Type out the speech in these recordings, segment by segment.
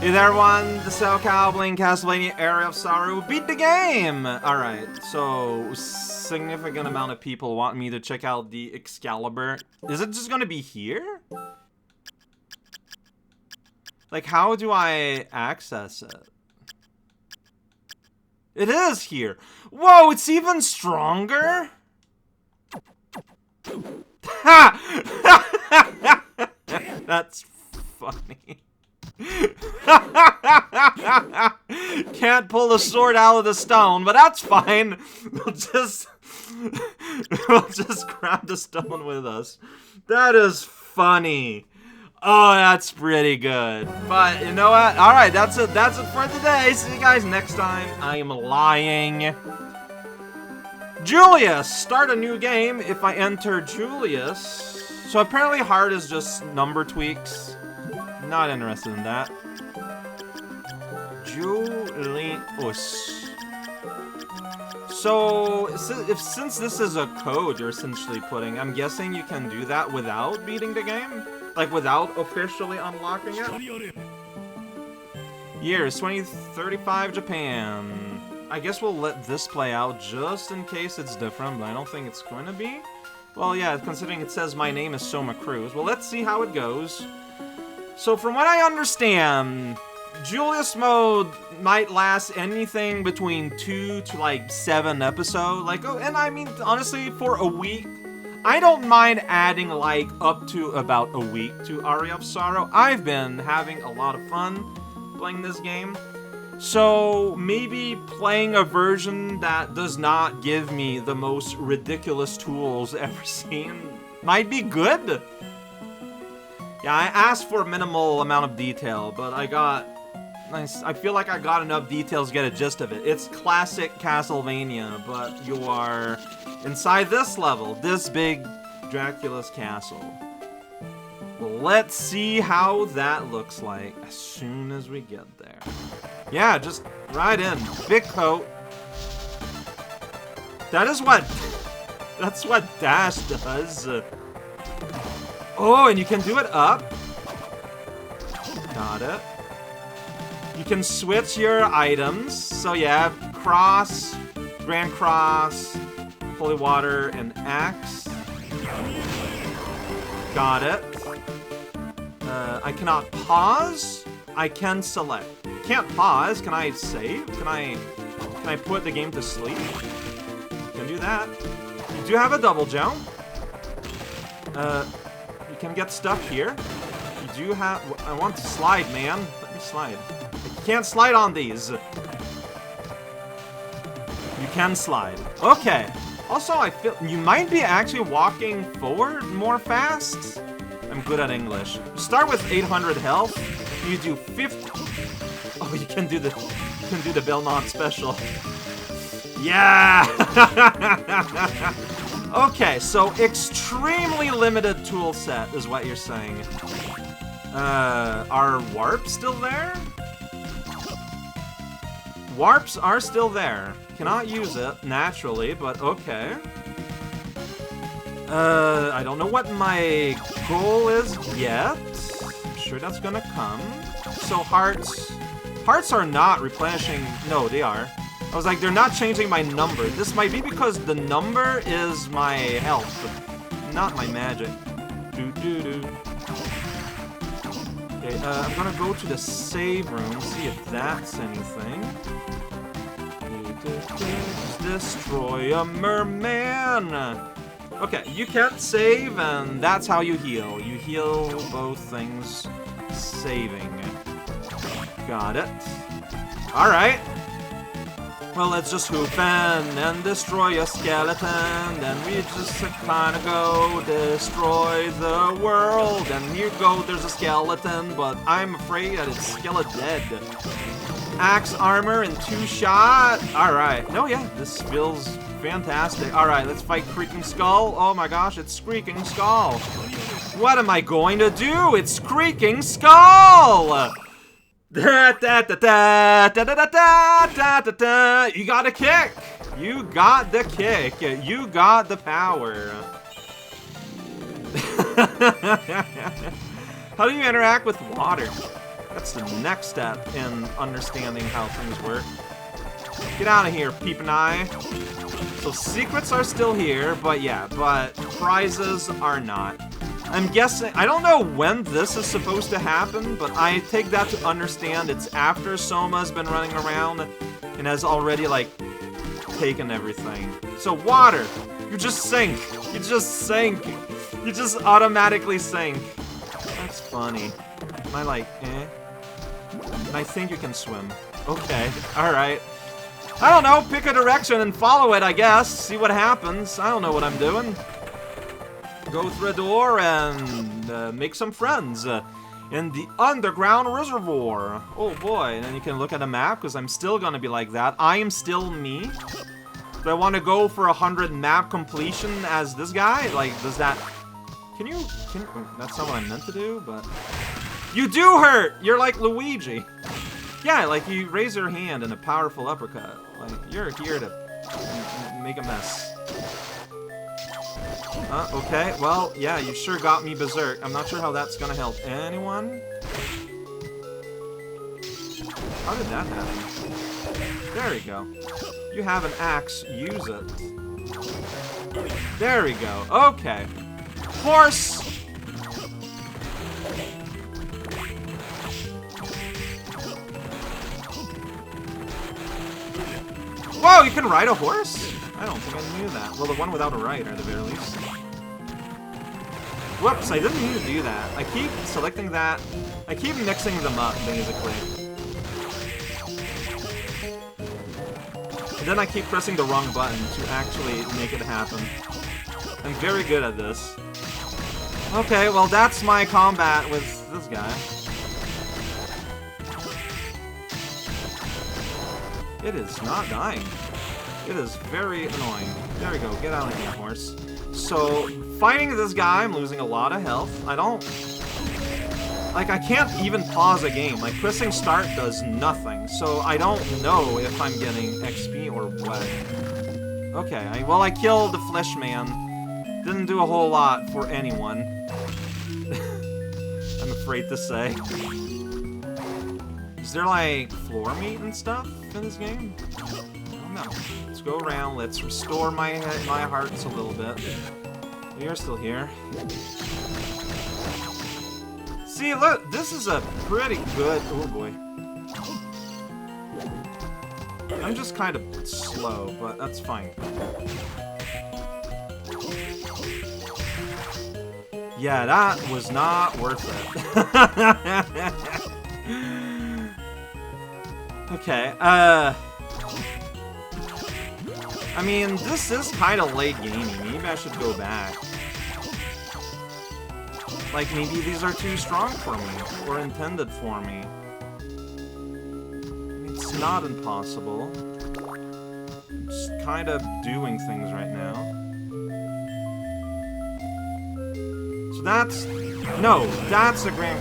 Hey there, everyone. The SoCal playing Castlevania Aria of Sorrow. Beat the game! Alright, so significant amount of people want me to check out the Excalibur. Is it just gonna be here? Like, how do I access it? It is here! Whoa, it's even stronger? Ha! That's funny. Can't pull the sword out of the stone, but that's fine. We'll just grab the stone with us. That is funny. Oh, that's pretty good. But you know what? All right, that's it for today. See you guys next time. I am lying. Julius, start a new game if I enter Julius. So apparently hard is just number tweaks. Not interested in that. Julius. So, since this is a code you're essentially putting, I'm guessing you can do that without beating the game? Like, without officially unlocking it? Years, 2035 Japan. I guess we'll let this play out just in case it's different, but I don't think it's going to be. Well, yeah, considering it says my name is Soma Cruz. Well, let's see how it goes. So from what I understand, Julius mode might last anything between 2 to like 7 episodes. Like, oh, and I mean, honestly, for a week, I don't mind adding like up to about a week to Aria of Sorrow. I've been having a lot of fun playing this game. So maybe playing a version that does not give me the most ridiculous tools ever seen might be good. Yeah, I asked for a minimal amount of detail, but I feel like I got enough details to get a gist of it. It's classic Castlevania, but you are inside this level, this big Dracula's castle. Well, let's see how that looks like as soon as we get there. Yeah, just right in. Big coat. That's what dash does. Oh, and you can do it up. Got it. You can switch your items. So you have Cross, Grand Cross, Holy Water, and Axe. Got it. I cannot pause. I can select. Can't pause. Can I save? Can I put the game to sleep? Can do that. You do have a double jump. You can get stuck here. You do have... I want to slide, man. Let me slide. You can't slide on these. You can slide. Okay. Also, I feel... You might be actually walking forward more fast. I'm good at English. You start with 800 health. You do 50... Oh, you can do the Belmont special. Yeah! Okay, so extremely limited tool set is what you're saying. Are warps still there? Warps are still there. Cannot use it naturally, but okay. I don't know what my goal is yet. I'm sure that's gonna come. So hearts are not replenishing. No, they are. I was like, they're not changing my number. This might be because the number is my health, not my magic. Okay, I'm gonna go to the save room, see if that's anything. Destroy a merman. Okay, you can save, and that's how you heal. You heal both things saving. Got it. Alright. Well, let's just hoof in and destroy a skeleton. Then we just kind of go destroy the world. And here go, there's a skeleton, but I'm afraid that it's skeleton dead. Axe armor in 2 shot. Alright. No, yeah, this feels fantastic. Alright, let's fight Creaking Skull. Oh my gosh, it's Creaking Skull. What am I going to do? It's Creaking Skull! Da, da, da, da, da, da, da, da, da, da. You got a kick. You got the kick. You got the power. How do you interact with water? That's the next step in understanding how things work. Get out of here, peep and eye. So secrets are still here, but yeah, but prizes are not. I'm guessing, I don't know when this is supposed to happen, but I take that to understand it's after Soma's been running around and has already, like, taken everything. So water, you just sink. You just sink. You just automatically sink. That's funny. Am I like, eh? And I think you can swim. Okay, alright. I don't know, pick a direction and follow it, I guess. See what happens. I don't know what I'm doing. Go through a door and make some friends in the underground reservoir. Oh boy, and then you can look at a map, because I'm still gonna be like that. I am still me. Do I want to go for 100 map completion as this guy? Like, does that... That's not what I meant to do, but... You do hurt! You're like Luigi. Yeah, like you raise your hand in a powerful uppercut. Like, you're here to make a mess. Okay, well, yeah, you sure got me berserk. I'm not sure how that's gonna help anyone. How did that happen? There we go. You have an axe, use it. There we go, okay. Horse! Whoa, you can ride a horse? I don't think I knew that. Well, the one without a rider, at the very least. Whoops, I didn't mean to do that. I keep selecting that. I keep mixing them up, basically. And then I keep pressing the wrong button to actually make it happen. I'm very good at this. Okay, well, that's my combat with this guy. It is not dying. It is very annoying. There we go. Get out of here, horse. So, fighting this guy, I'm losing a lot of health. I don't... Like, I can't even pause a game. Like, pressing start does nothing. So, I don't know if I'm getting XP or what. Okay, well, I killed the Flesh Man. Didn't do a whole lot for anyone. I'm afraid to say. Is there, like, floor meat and stuff in this game? I don't know. Let's go around. Let's restore my hearts a little bit. We are still here. See, look, this is a pretty good... Oh, boy. I'm just kind of slow, but that's fine. Yeah, that was not worth it. Okay, I mean, this is kind of late gaming. Maybe I should go back. Like, maybe these are too strong for me, or intended for me. It's not impossible. I'm just kind of doing things right now. So that's... No, that's the grand...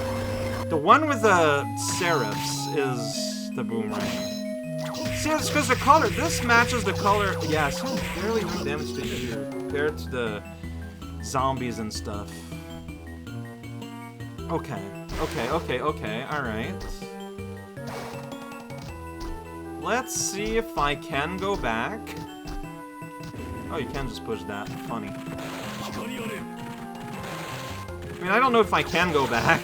The one with the serifs is... the boomerang. See, it's because the color, this matches the color, yeah, it's barely no damage to you compared to the zombies and stuff. Okay, alright. Let's see if I can go back. Oh, you can just push that, funny. I mean, I don't know if I can go back.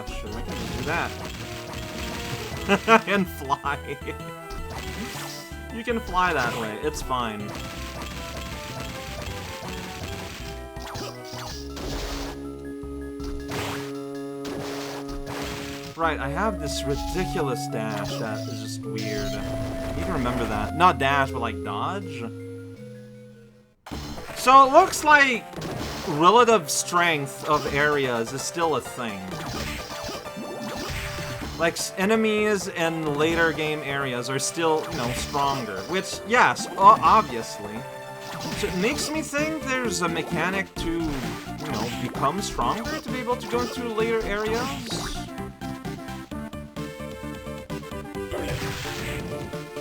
Sure, I can just do that. And fly. You can fly that way, it's fine. Right, I have this ridiculous dash that is just weird. I need to remember that. Not dash, but like dodge. So it looks like relative strength of areas is still a thing. Like, enemies in later game areas are still, you know, stronger. Which, yes, obviously. So it makes me think there's a mechanic to, you know, become stronger to be able to go into later areas.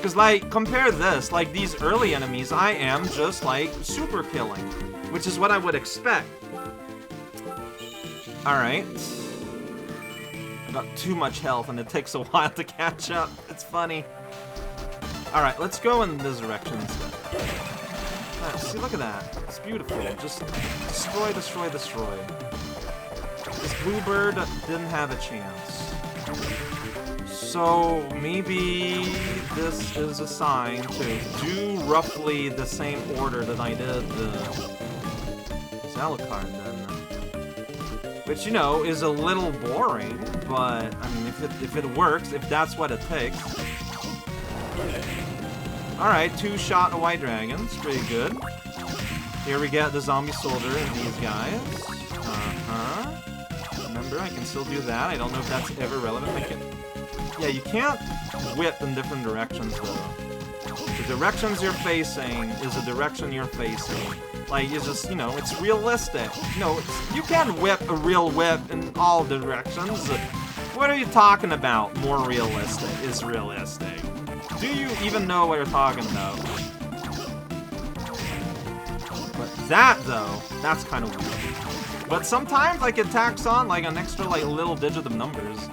Because, like, compare this. Like, these early enemies, I am just, like, super killing. Which is what I would expect. Alright. I got too much health, and it takes a while to catch up. It's funny. Alright, let's go in this direction instead. See, look at that. It's beautiful. Just destroy, destroy, destroy. This bluebird didn't have a chance. So maybe this is a sign to do roughly the same order that I did the Alucard then. Which, you know, is a little boring, but I mean, if it works, if that's what it takes. Alright, 2-shot white dragons, pretty good. Here we get the zombie soldier and these guys. Remember, I can still do that. I don't know if that's ever relevant. I can... Yeah, you can't whip in different directions, though. The directions you're facing is the direction you're facing. Like, it's just, you know, it's realistic. No, you can't whip a real whip in all directions. What are you talking about? More realistic is realistic. Do you even know what you're talking about? But that, though, that's kind of weird. But sometimes, like, it tacks on, like, an extra, like, little digit of numbers.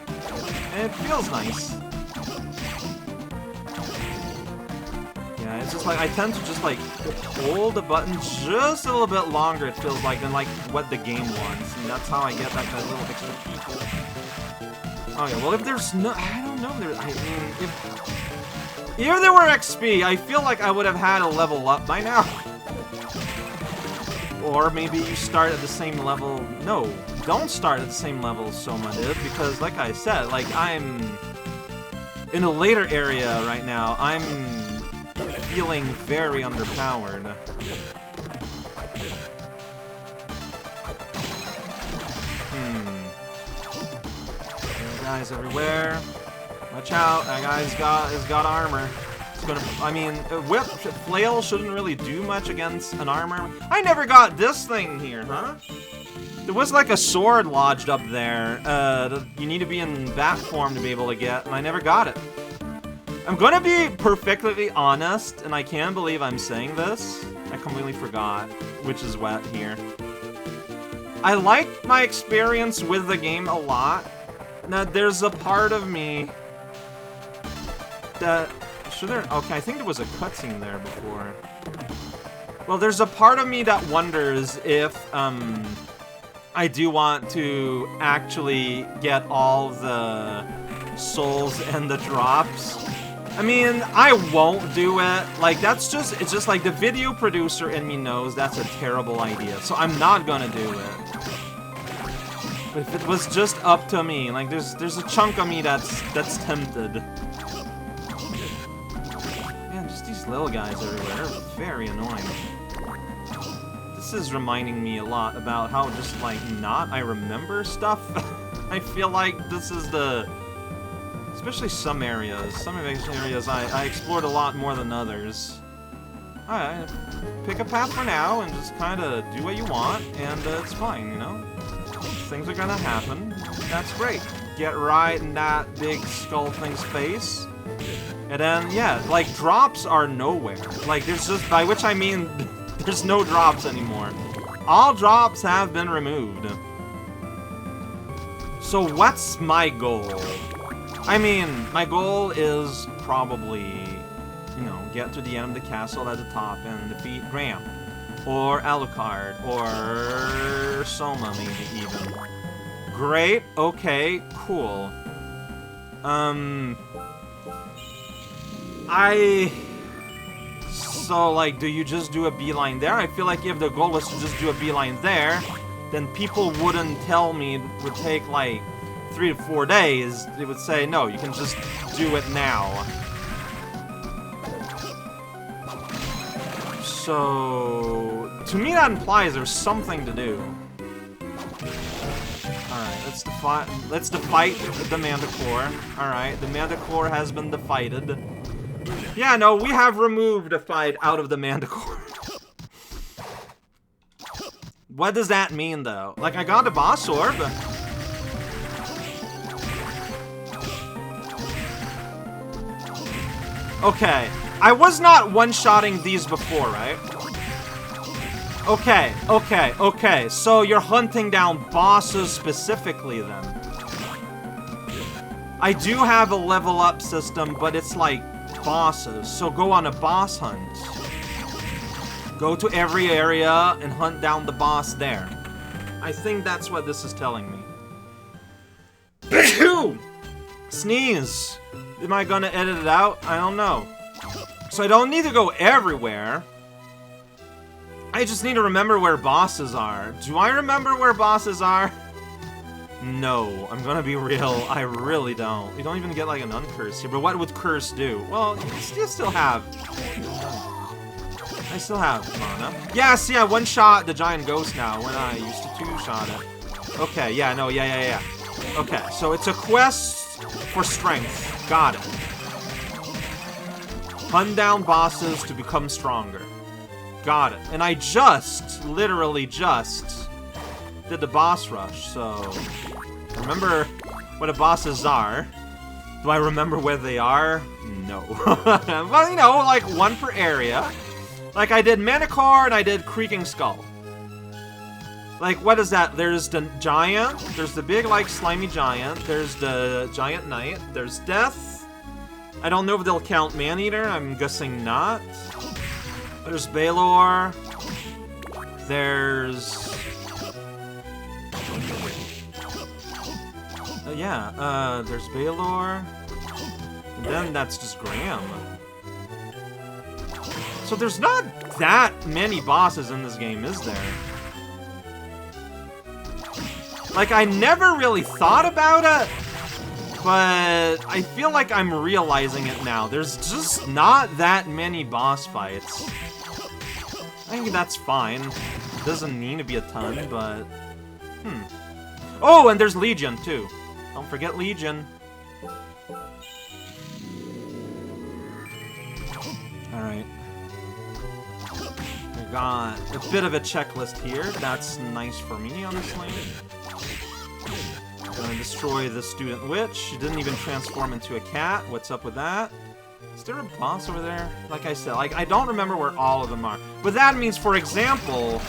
And it feels nice. Yeah, it's just like, I tend to just, like, hold the button just a little bit longer, it feels like, than, like, what the game wants. And that's how I get, like, that little extra people. Oh, yeah, well, if there's no... I don't know. I mean, if there were XP, I feel like I would have had a level up by now. Or maybe you start at the same level... No, don't start at the same level as Soma did, because, like I said, like, I'm... in a later area right now. I'm feeling very underpowered. Guys everywhere. Watch out, that guy's got armor. It's gonna, I mean, whip, flail shouldn't really do much against an armor. I never got this thing here, huh? There was like a sword lodged up there. You need to be in bat form to be able to get, and I never got it. I'm gonna be perfectly honest, and I can't believe I'm saying this. I completely forgot which is wet here. I like my experience with the game a lot. Now, there's a part of me that... Should there... Okay, I think there was a cutscene there before. Well, there's a part of me that wonders if, I do want to actually get all the souls and the drops. I mean, I won't do it. Like, that's just... It's just like the video producer in me knows that's a terrible idea. So I'm not gonna do it. But if it was just up to me, like, there's a chunk of me that's tempted. Man, just these little guys everywhere are very annoying. This is reminding me a lot about how just, like, not I remember stuff. I feel like this is the... Especially some areas. Some of these areas I explored a lot more than others. Alright, pick a path for now and just kind of do what you want, and it's fine, you know? Things are gonna happen. That's great. Get right in that big skull thing's face. And then, yeah, like, drops are nowhere. Like, there's just, by which I mean, there's no drops anymore. All drops have been removed. So what's my goal? I mean, my goal is probably, you know, get to the end of the castle at the top and defeat Graham. Or Alucard, or Soma, maybe even. Great, okay, cool. So, like, do you just do a beeline there? I feel like if the goal was to just do a beeline there, then people wouldn't tell me it would take, like, 3 to 4 days. They would say, no, you can just do it now. So, to me that implies there's something to do. Alright, let's defight the Manticore. Alright, the Manticore has been defeated. Yeah, no, we have removed a fight out of the Manticore. What does that mean, though? Like, I got a boss orb. Okay. I was not one-shotting these before, right? Okay, okay, okay. So you're hunting down bosses specifically then. I do have a level up system, but it's like bosses. So go on a boss hunt. Go to every area and hunt down the boss there. I think that's what this is telling me. Sneeze. Am I gonna edit it out? I don't know. So I don't need to go everywhere. I just need to remember where bosses are. Do I remember where bosses are? No, I'm gonna be real. I really don't. You don't even get like an uncurse here. But what would curse do? Well, you still have. I still have mana. Yeah, see, I one-shot the giant ghost now when I used to two-shot it. Okay, yeah, no, yeah. Okay, so it's a quest for strength. Got it. Hunt down bosses to become stronger. Got it. And I literally just, did the boss rush, so... Remember what the bosses are. Do I remember where they are? No. Well, you know, like one per area. Like I did Manicore and I did Creaking Skull. Like, what is that? There's the giant, there's the big, like, slimy giant, there's the giant knight, there's death. I don't know if they'll count Maneater, I'm guessing not. There's Balor. There's... there's Balor. And then that's just Graham. So there's not that many bosses in this game, is there? Like, I never really thought about it, but I feel like I'm realizing it now. There's just not that many boss fights. I think that's fine. It doesn't need to be a ton, but... Oh, and there's Legion, too. Don't forget Legion. Alright. We got a bit of a checklist here. That's nice for me, honestly. Gonna destroy the student witch. She didn't even transform into a cat. What's up with that? Is there a boss over there? Like I said, like I don't remember where all of them are. But that means, for example...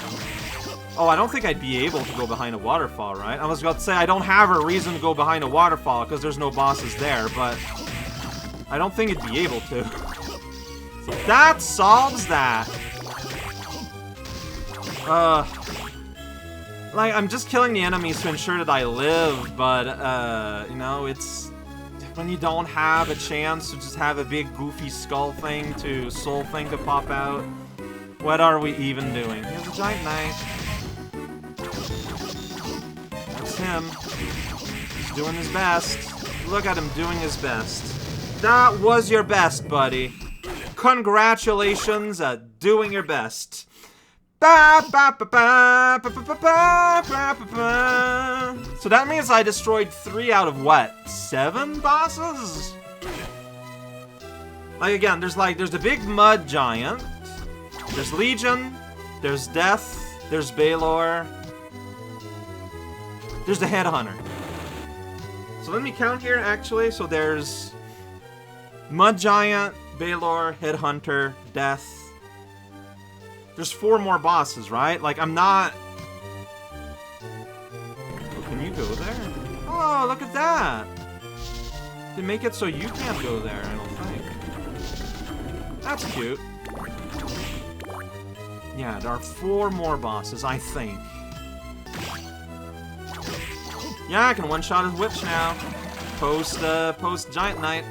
Oh, I don't think I'd be able to go behind a waterfall, right? I was about to say, I don't have a reason to go behind a waterfall because there's no bosses there, but... I don't think it'd be able to. So that solves that. Like, I'm just killing the enemies to ensure that I live, but, you know, it's... When you don't have a chance to just have a big goofy skull thing soul thing to pop out, what are we even doing? Here's a giant knight. That's him. He's doing his best. Look at him doing his best. That was your best, buddy. Congratulations at doing your best. So that means I destroyed 3 out of what? 7 bosses? Like again, there's the big mud giant. There's Legion. There's Death. There's Balor. There's the Headhunter. So let me count here actually. So there's Mud Giant, Balor, Headhunter, Death. There's 4 more bosses, right? Like, I'm not... Oh, can you go there? Oh, look at that! They make it so you can't go there, I don't think. That's cute. Yeah, there are 4 more bosses, I think. Yeah, I can one-shot his witch now. Post Giant Knight.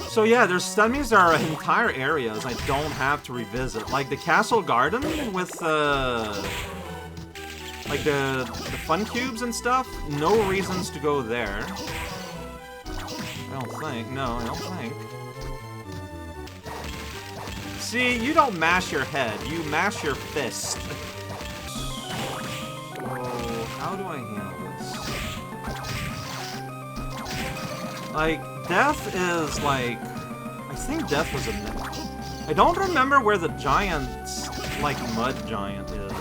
So yeah, that means there are entire areas I don't have to revisit. Like the Castle Garden with, like the fun cubes and stuff. No reasons to go there. I don't think. No, I don't think. See, you don't mash your head. You mash your fist. So, how do I handle this? Like... Death is like... I think Death was a... I don't remember where the giant, like, mud giant is.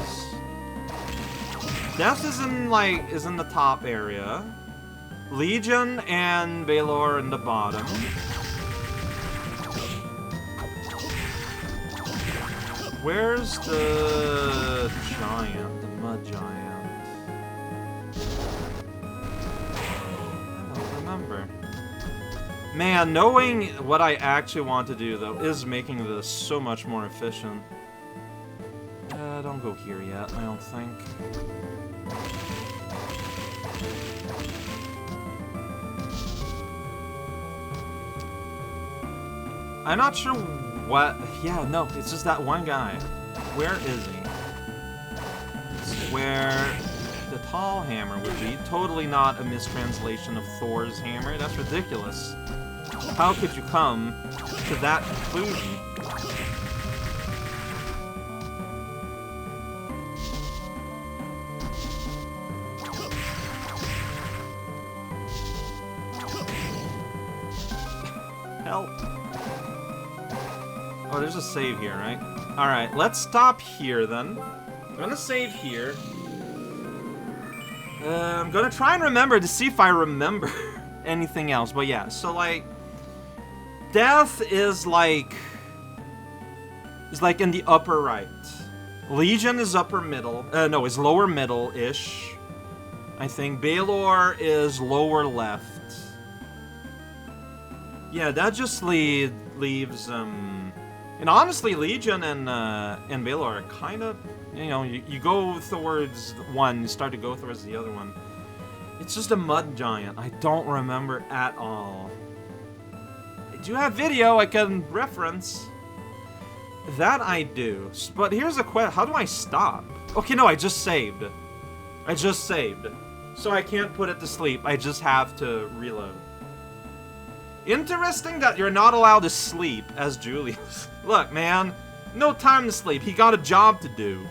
Death is in the top area. Legion and Balor in the bottom. Where's the giant, the mud giant? I don't remember. Man, knowing what I actually want to do, though, is making this so much more efficient. Don't go here yet, I don't think. I'm not sure what... Yeah, no, it's just that one guy. Where is he? It's where the tall hammer would be. Totally not a mistranslation of Thor's hammer. That's ridiculous. How could you come to that conclusion? Help. Oh, there's a save here, right? Alright, let's stop here then. I'm gonna save here. I'm gonna try and remember to see if I remember anything else. But yeah, so like... Death is like in the upper right. Legion is upper middle. No, is lower middle-ish. I think Balor is lower left. Yeah, that just leaves, and honestly, Legion and Balor are kind of, you know, you go towards one, you start to go towards the other one. It's just a mud giant. I don't remember at all. I do have video I can reference. That I do. But here's a question. How do I stop? Okay, no, I just saved. I just saved. So I can't put it to sleep. I just have to reload. Interesting that you're not allowed to sleep as Julius. Look, man, no time to sleep. He got a job to do.